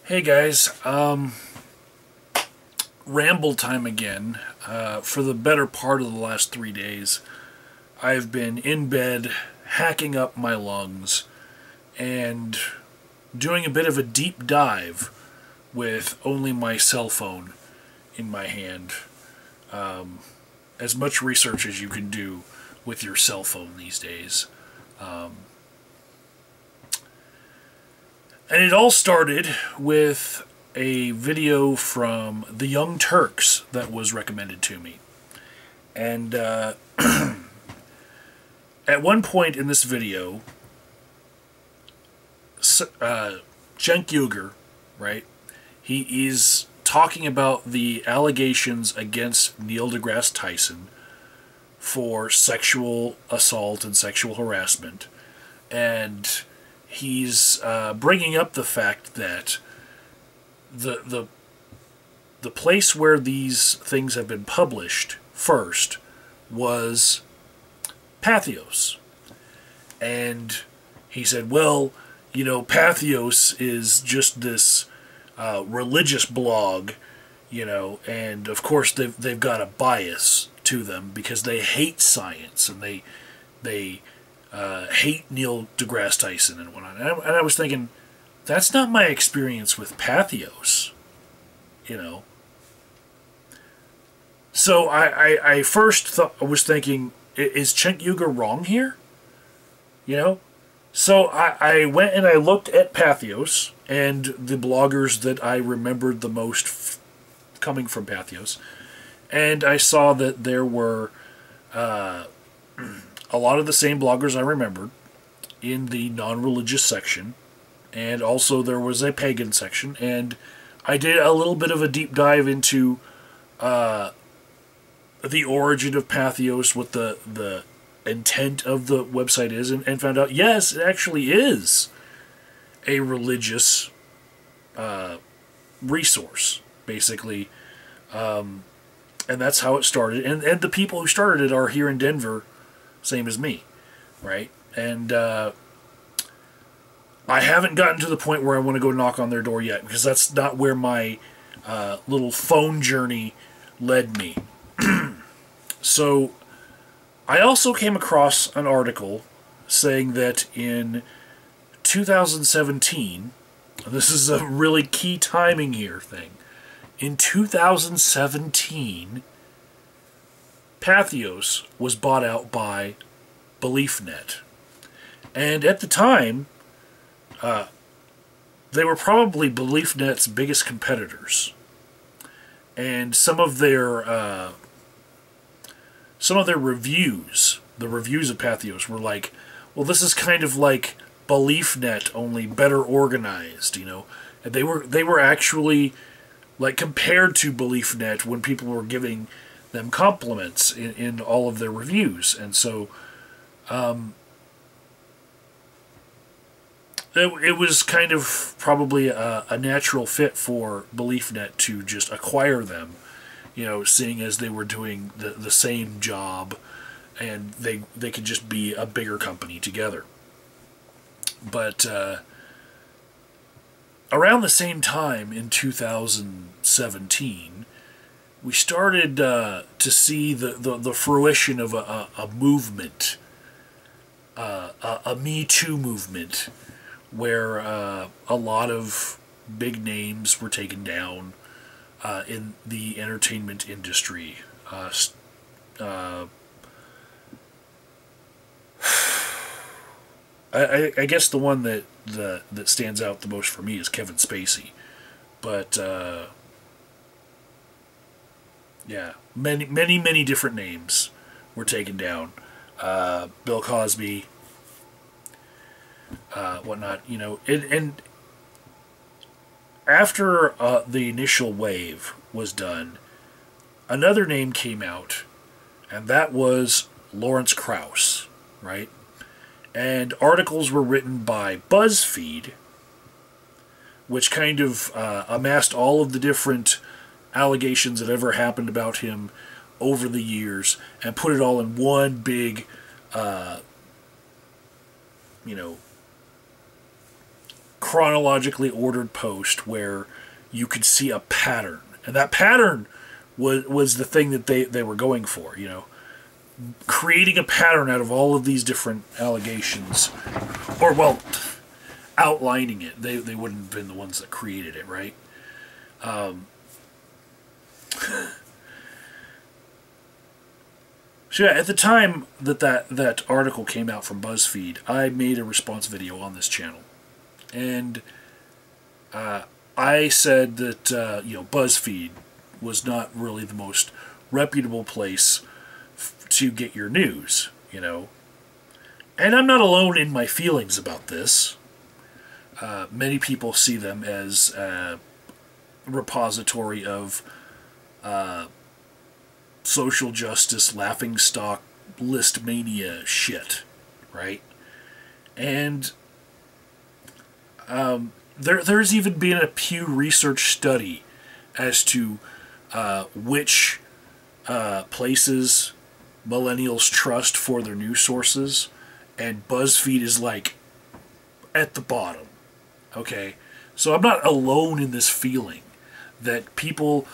Hey guys, ramble time again. For the better part of the last 3 days, I've been in bed, hacking up my lungs, and doing a bit of a deep dive with only my cell phone in my hand. As much research as you can do with your cell phone these days. And it all started with a video from the Young Turks that was recommended to me. And at one point in this video, Cenk Uygur, right, he is talking about the allegations against Neil deGrasse Tyson for sexual assault and sexual harassment. And he's bringing up the fact that the place where these things have been published first was Pathos. And he said, well, you know, Pathos is just this religious blog, you know, and of course they've got a bias to them because they hate science and they hate Neil deGrasse Tyson and whatnot. And I was thinking, that's not my experience with Pathos, you know. So I first was thinking, is Cenk Uygur wrong here? You know? So I went and I looked at Pathos and the bloggers that I remembered the most coming from Pathos. And I saw that there were a lot of the same bloggers I remembered in the non-religious section. And also there was a pagan section. And I did a little bit of a deep dive into the origin of Pathos, what the intent of the website is, and found out, yes, it actually is a religious resource, basically. And that's how it started. And the people who started it are here in Denver, same as me, right? And I haven't gotten to the point where I want to go knock on their door yet, because that's not where my little phone journey led me. So I also came across an article saying that in 2017, this is a really key timing here thing, in 2017, Pathos was bought out by BeliefNet. And at the time, they were probably BeliefNet's biggest competitors. And some of their reviews, the reviews of Pathos, were like, well, this is kind of like BeliefNet, only better organized, you know. And they were actually, like, compared to BeliefNet when people were giving them compliments in all of their reviews. And so it was kind of probably a natural fit for BeliefNet to just acquire them, you know, seeing as they were doing the same job, and they could just be a bigger company together. But around the same time in 2017, we started to see the fruition of a movement, a Me Too movement, where a lot of big names were taken down in the entertainment industry. I guess the one that stands out the most for me is Kevin Spacey, but yeah, many different names were taken down. Bill Cosby, whatnot, you know, and after the initial wave was done, another name came out, and that was Lawrence Krauss, right? And articles were written by BuzzFeed, which kind of amassed all of the different allegations that ever happened about him over the years and put it all in one big, you know, chronologically ordered post where you could see a pattern. And that pattern was the thing that they were going for, you know. Creating a pattern out of all of these different allegations. Or, well, outlining it. They wouldn't have been the ones that created it, right? So yeah, at the time that article came out from BuzzFeed, I made a response video on this channel. And I said that, BuzzFeed was not really the most reputable place to get your news, you know. And I'm not alone in my feelings about this. Many people see them as a repository of social justice, laughingstock, list mania shit, right? And there's even been a Pew Research study as to which places millennials trust for their news sources, and BuzzFeed is like at the bottom. Okay, so I'm not alone in this feeling that people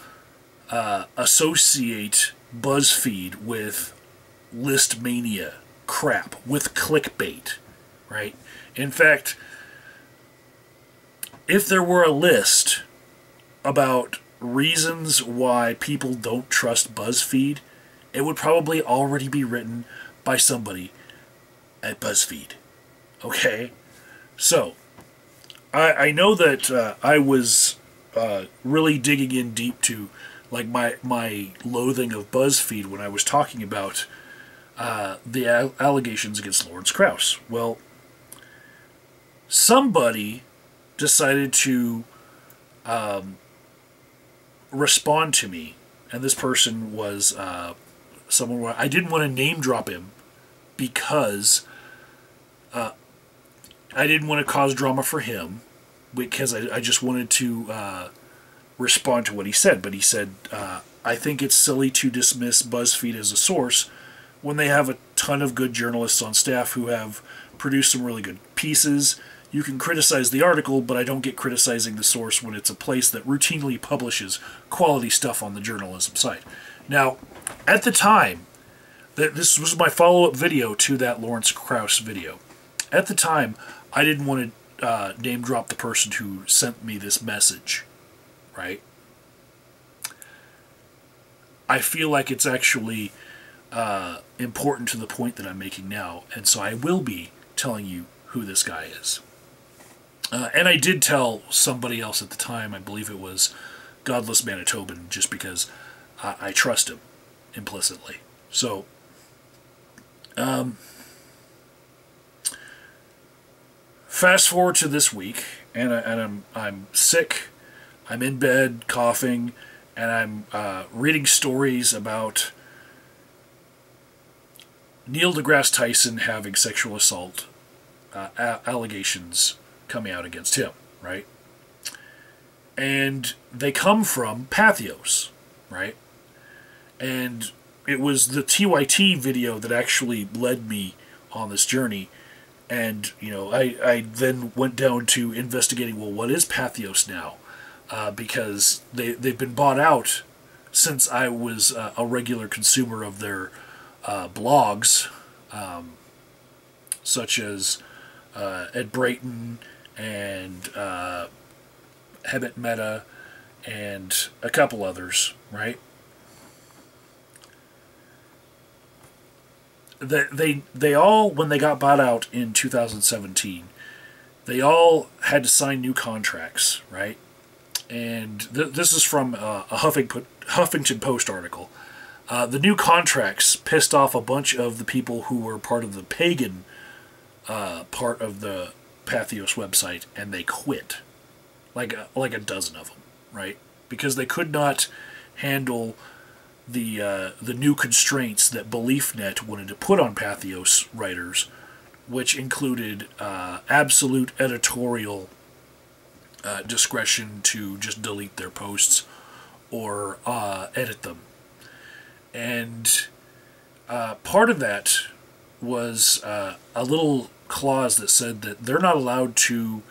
associate BuzzFeed with list mania crap, with clickbait, right? In fact, if there were a list about reasons why people don't trust BuzzFeed, it would probably already be written by somebody at BuzzFeed. Okay? So, I know that I was really digging in deep to like my loathing of BuzzFeed when I was talking about the allegations against Lawrence Krauss. Well, somebody decided to respond to me, and this person was someone where I didn't want to name drop him because I didn't want to cause drama for him, because I just wanted to respond to what he said. But he said, I think it's silly to dismiss BuzzFeed as a source when they have a ton of good journalists on staff who have produced some really good pieces. You can criticize the article, but I don't get criticizing the source when it's a place that routinely publishes quality stuff on the journalism site. Now, at the time, this was my follow-up video to that Lawrence Krauss video. At the time, I didn't want to name drop the person who sent me this message, right? I feel like it's actually important to the point that I'm making now, and so I will be telling you who this guy is. And I did tell somebody else at the time, I believe it was Godless Manitoban, just because I trust him implicitly. So, fast forward to this week, and I'm sick, I'm in bed, coughing, and I'm reading stories about Neil deGrasse Tyson having sexual assault allegations coming out against him, right? And they come from Pathos, right? And it was the TYT video that actually led me on this journey. And, you know, I then went down to investigating, well, what is Pathos now? Because they've been bought out since I was a regular consumer of their blogs, such as Ed Brayton and Hebbet Meta and a couple others, right? They all, when they got bought out in 2017, they all had to sign new contracts, right? And this is from a Huffington Post article. The new contracts pissed off a bunch of the people who were part of the pagan part of the Pathos website, and they quit. Like a dozen of them, right? Because they could not handle the new constraints that BeliefNet wanted to put on Pathos writers, which included absolute editorial discretion to just delete their posts or edit them. And part of that was a little clause that said that they're not allowed to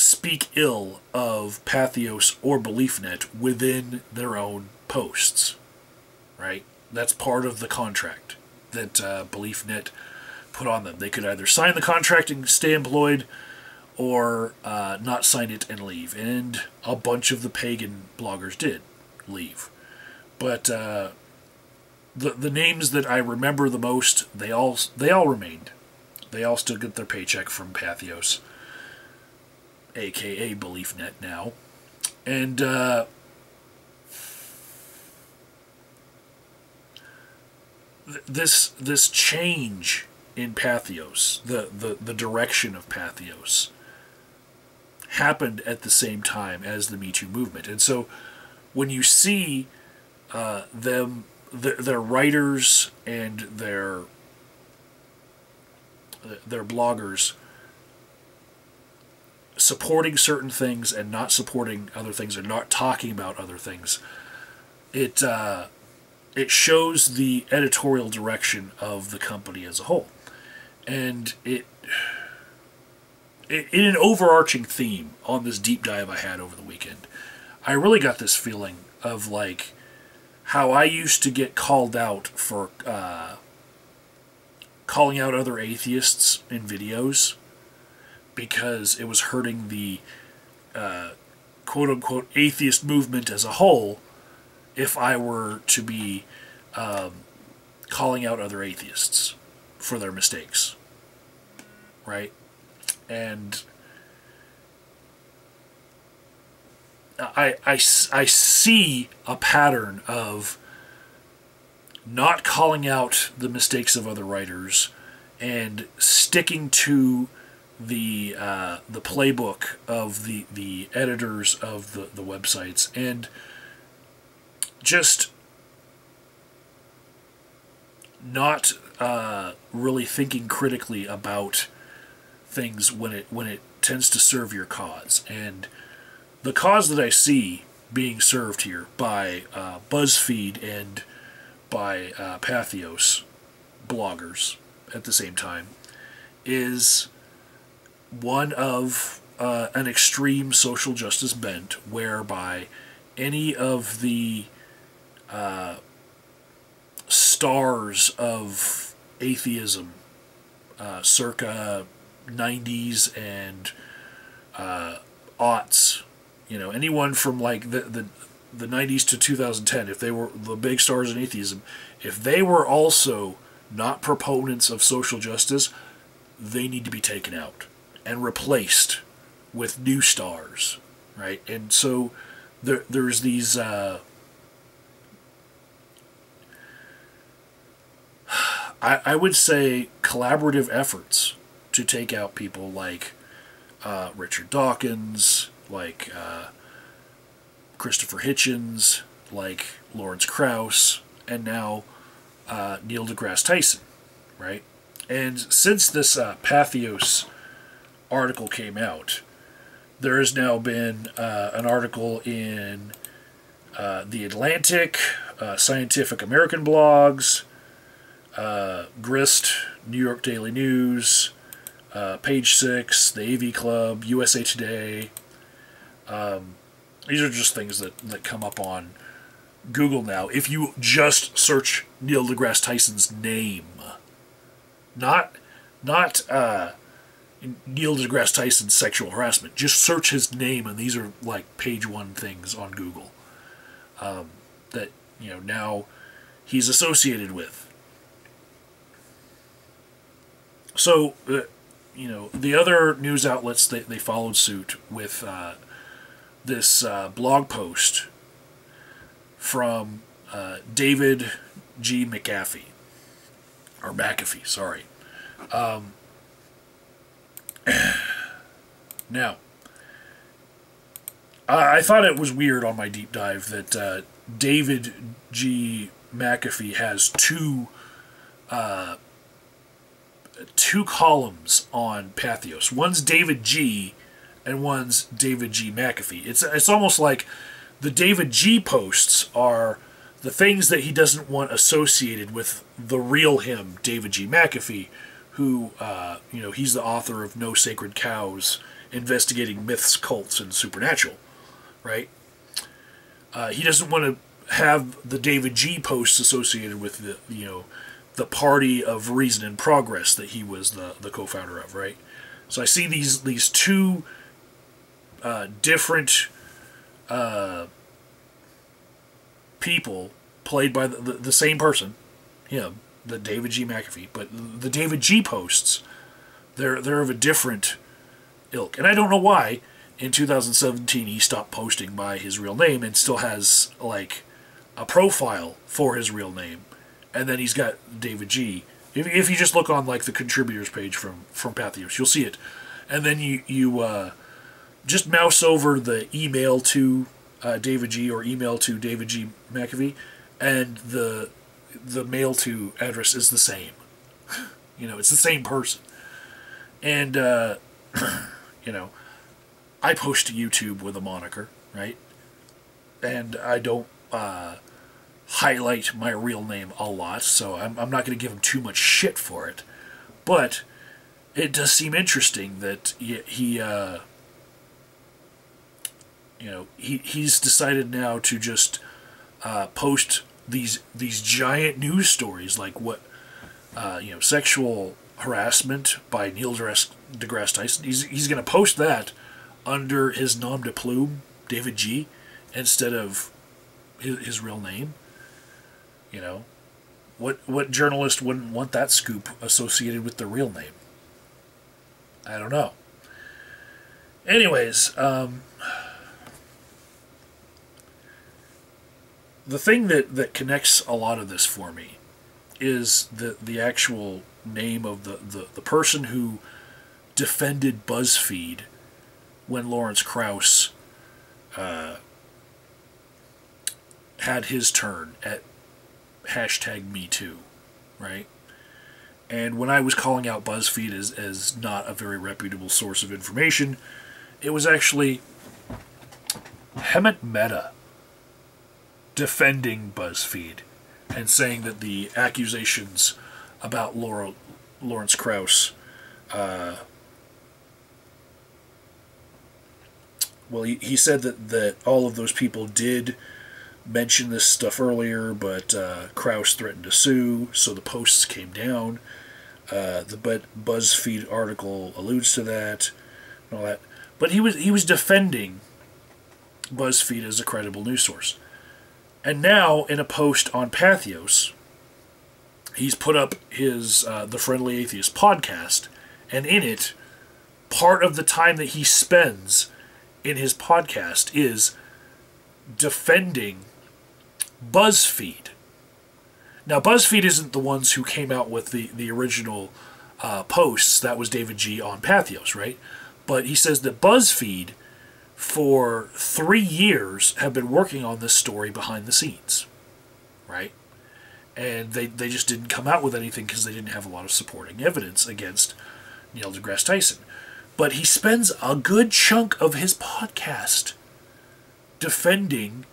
speak ill of Pathos or BeliefNet within their own posts, right? That's part of the contract that BeliefNet put on them. They could either sign the contract and stay employed, or not sign it and leave. And a bunch of the pagan bloggers did leave. But the names that I remember the most, they all remained. They all still get their paycheck from Pathos, aka BeliefNet now. And this change in Pathos, the direction of Pathos, happened at the same time as the Me Too movement. And so when you see their writers and their bloggers supporting certain things and not supporting other things, or not talking about other things, it shows the editorial direction of the company as a whole. And in an overarching theme on this deep dive I had over the weekend, I really got this feeling of like how I used to get called out for calling out other atheists in videos because it was hurting the quote-unquote atheist movement as a whole if I were to be calling out other atheists for their mistakes, right? And I see a pattern of not calling out the mistakes of other writers and sticking to the playbook of the editors of the websites, and just not really thinking critically about things when it tends to serve your cause. And the cause that I see being served here by BuzzFeed and by Pathos bloggers at the same time is one of an extreme social justice bent, whereby any of the stars of atheism circa 90s and aughts, anyone from like the 90s to 2010, if they were the big stars in atheism, if they were also not proponents of social justice, they need to be taken out and replaced with new stars, right? And so there's these I would say collaborative efforts to take out people like Richard Dawkins, like Christopher Hitchens, like Lawrence Krauss, and now Neil deGrasse Tyson, right? And since this Pathos article came out, there has now been an article in The Atlantic, Scientific American Blogs, Grist, New York Daily News, Page 6, the AV Club, USA Today. These are just things that come up on Google now. If you just search Neil deGrasse Tyson's name, not Neil deGrasse Tyson's sexual harassment, just search his name, and these are like page one things on Google that now he's associated with. So the other news outlets, they followed suit with this blog post from David G. McAfee, or McAfee, sorry. Now, I thought it was weird on my deep dive that David G. McAfee has two columns on Pathos. One's David G. and one's David G. McAfee. It's almost like the David G. posts are the things that he doesn't want associated with the real him, David G. McAfee, who, he's the author of No Sacred Cows investigating myths, cults, and supernatural, right? He doesn't want to have the David G posts associated with the party of reason and progress that he was the co-founder of, right? So I see these two different people played by the same person, him, the David G. McAfee, but the David G. posts, they're of a different ilk. And I don't know why in 2017 he stopped posting by his real name and still has, like, a profile for his real name. And then he's got David G. If you just look on, like, the contributors page from Patheos, you'll see it. And then you just mouse over the email to David G. or email to David G. McAfee, and the mail to address is the same. It's the same person. And, I post to YouTube with a moniker, right? And I don't highlight my real name a lot, so I'm not going to give him too much shit for it. But it does seem interesting that he's decided now to just post these giant news stories like what sexual harassment by Neil deGrasse Tyson. He's going to post that under his nom de plume, David G, instead of his real name. What journalist wouldn't want that scoop associated with their real name? I don't know. Anyways, the thing that connects a lot of this for me is the actual name of the person who defended BuzzFeed when Lawrence Krauss had his turn at #MeToo, right? And when I was calling out BuzzFeed as not a very reputable source of information, it was actually Hemant Mehta defending BuzzFeed and saying that the accusations about Lawrence Krauss, he said that all of those people did mention this stuff earlier, but Krauss threatened to sue, so the posts came down. The BuzzFeed article alludes to that and all that. But he was defending BuzzFeed as a credible news source. And now, in a post on Patheos, he's put up his The Friendly Atheist podcast, and in it, part of the time that he spends in his podcast is defending BuzzFeed. Now, BuzzFeed isn't the ones who came out with the original posts. That was David G. on Patheos, right? But he says that BuzzFeed, for 3 years, have been working on this story behind the scenes, right? And they just didn't come out with anything because they didn't have a lot of supporting evidence against Neil deGrasse Tyson. But he spends a good chunk of his podcast defending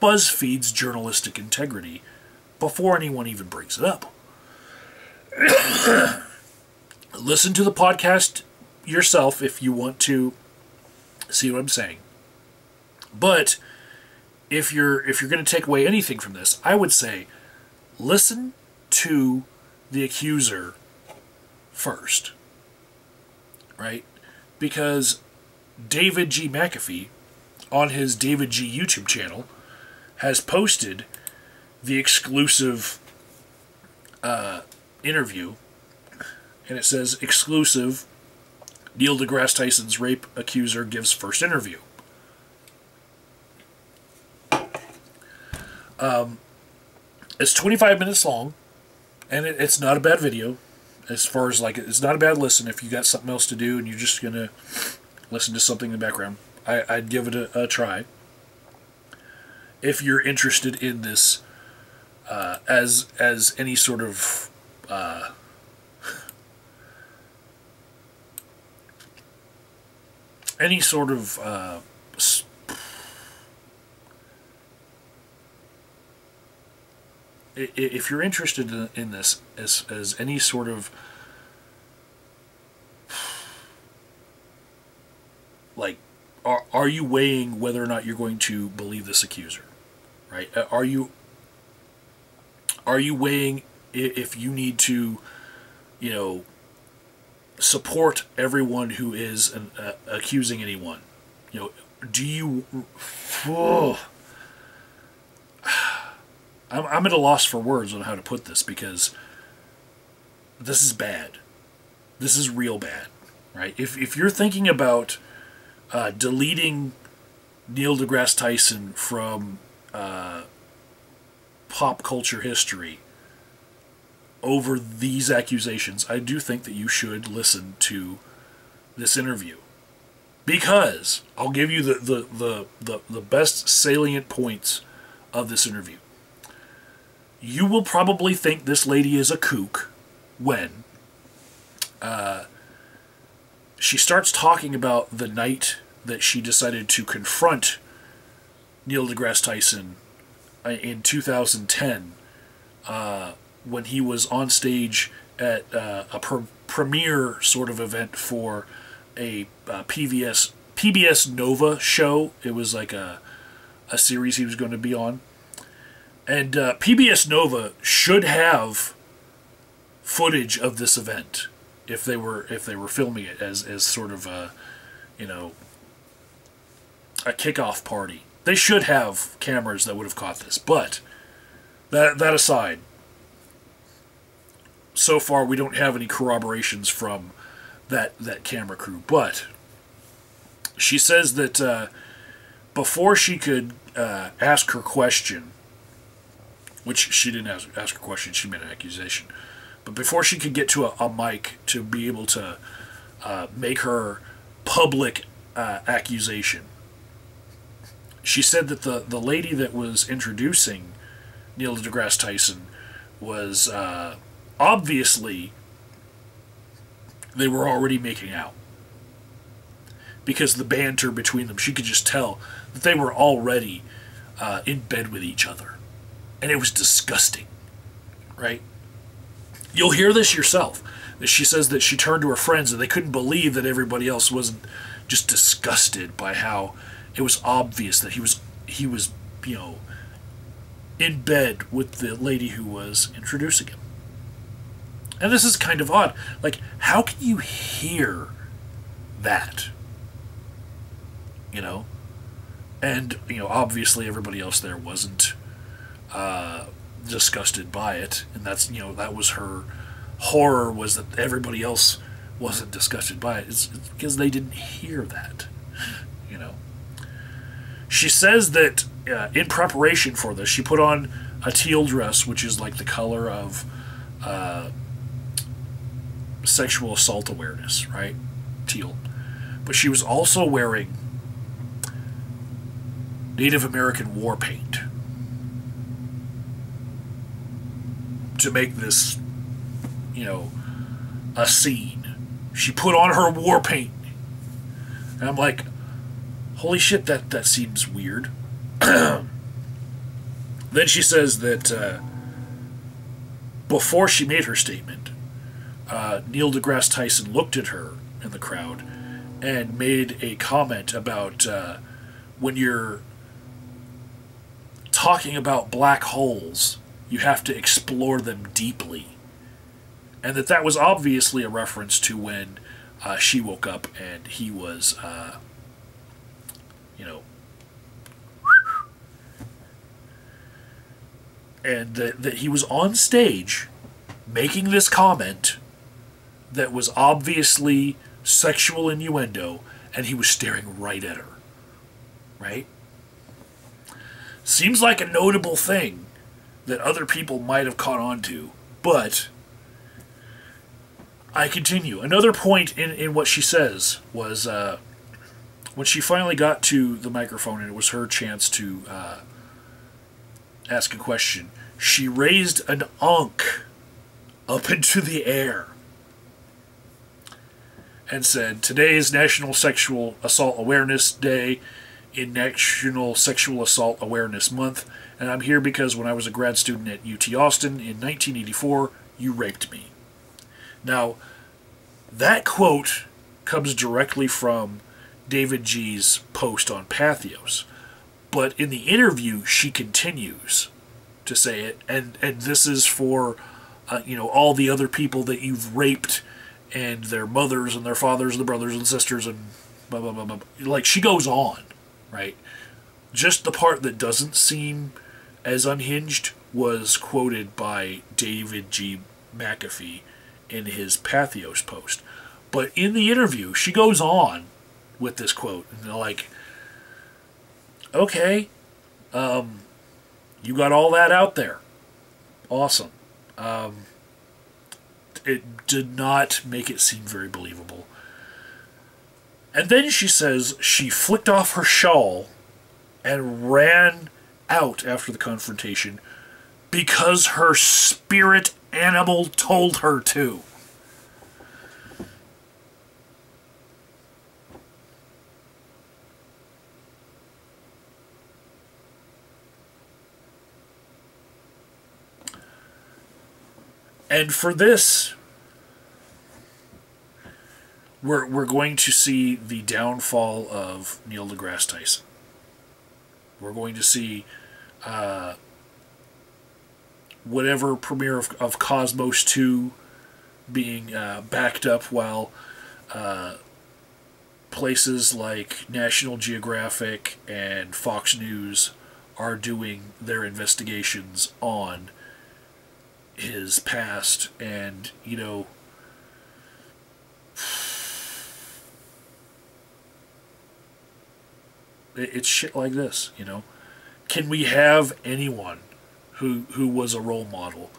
BuzzFeed's journalistic integrity before anyone even brings it up. Listen to the podcast yourself if you want to see what I'm saying. But if you're going to take away anything from this, I would say listen to the accuser first, right? Because David G. McAfee, on his David G. YouTube channel, has posted the exclusive interview, and it says, exclusive, Neil deGrasse Tyson's rape accuser gives first interview. It's 25 minutes long, and it's not a bad video. As far as, like, it's not a bad listen if you got something else to do and you're just going to listen to something in the background. I'd give it a try. If you're interested in this as any sort of if you're interested in this as any sort of Like, are you weighing whether or not you're going to believe this accuser, right? Are you weighing if you need to, you know, support everyone who is accusing anyone? You know, do you? Oh, I'm at a loss for words on how to put this, because this is bad. This is real bad, right? If you're thinking about deleting Neil deGrasse Tyson from pop culture history over these accusations, I do think that you should listen to this interview, because I'll give you the best salient points of this interview. You will probably think this lady is a kook when she starts talking about the night that she decided to confront Neil deGrasse Tyson in 2010, when he was on stage at a premiere sort of event for a PBS Nova show. It was like a series he was going to be on. And PBS Nova should have footage of this event if they were filming it as sort of a, you know, a kickoff party. They should have cameras that would have caught this. But that aside, so far we don't have any corroborations from that camera crew. But she says that before she could ask her question, which she didn't ask her question, she made an accusation. But before she could get to a mic to be able to make her public accusation, she said that the lady that was introducing Neil deGrasse Tyson was obviously, they were already making out. Because the banter between them, she could just tell that they were already in bed with each other. And it was disgusting, right? You'll hear this yourself. She says that she turned to her friends and they couldn't believe that everybody else wasn't just disgusted by how it was obvious that he was, you know, in bed with the lady who was introducing him. And this is kind of odd. Like, how can you hear that? You know? And, you know, obviously everybody else there wasn't disgusted by it, and that's, you know, that was her horror, was that everybody else wasn't disgusted by it. It's because they didn't hear that, you know. She says that in preparation for this, she put on a teal dress, which is like the color of sexual assault awareness, right? Teal. But she was also wearing Native American war paint to make this, you know, a scene. She put on her war paint. And I'm like, holy shit, that seems weird. Then she says that before she made her statement, Neil deGrasse Tyson looked at her in the crowd and made a comment about when you're talking about black holes, you have to explore them deeply. And that was obviously a reference to when she woke up and he was, you know, and that he was on stage making this comment that was obviously sexual innuendo, and he was staring right at her. Right? Seems like a notable thing that other people might have caught on to, but I continue. Another point in what she says was when she finally got to the microphone and it was her chance to ask a question, she raised an ankh up into the air and said, "Today is National Sexual Assault Awareness Day in National Sexual Assault Awareness Month, and I'm here because when I was a grad student at UT Austin in 1984, you raped me." Now, that quote comes directly from David G's post on Pathos. But in the interview, she continues to say it, and this is for, all the other people that you've raped, and their mothers and their fathers and their brothers and sisters and blah, blah, blah, blah. Like, she goes on, right? Just the part that doesn't seem as unhinged was quoted by David G. McAfee in his Pathos post. But in the interview, she goes on with this quote, and they're like, okay, you got all that out there. Awesome. It did not make it seem very believable. And then she says she flicked off her shawl and ran out after the confrontation because her spirit animal told her to. And for this, we're going to see the downfall of Neil deGrasse Tyson. We're going to see whatever premiere of Cosmos 2 being backed up while places like National Geographic and Fox News are doing their investigations on his past. And, it's shit like this, Can we have anyone who was a role model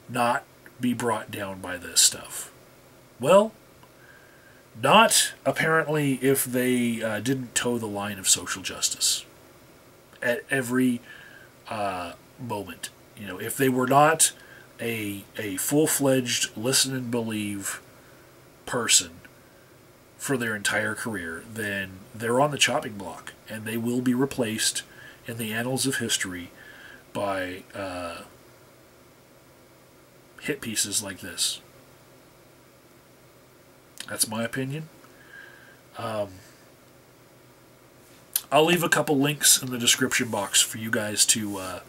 not be brought down by this stuff? Well, not apparently if they didn't toe the line of social justice at every moment. If they were not a full-fledged listen and believe person for their entire career, then they're on the chopping block, and they will be replaced in the annals of history by hit pieces like this. That's my opinion. I'll leave a couple links in the description box for you guys to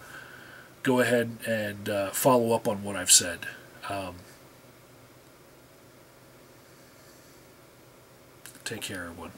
go ahead and follow up on what I've said. Take care, everyone.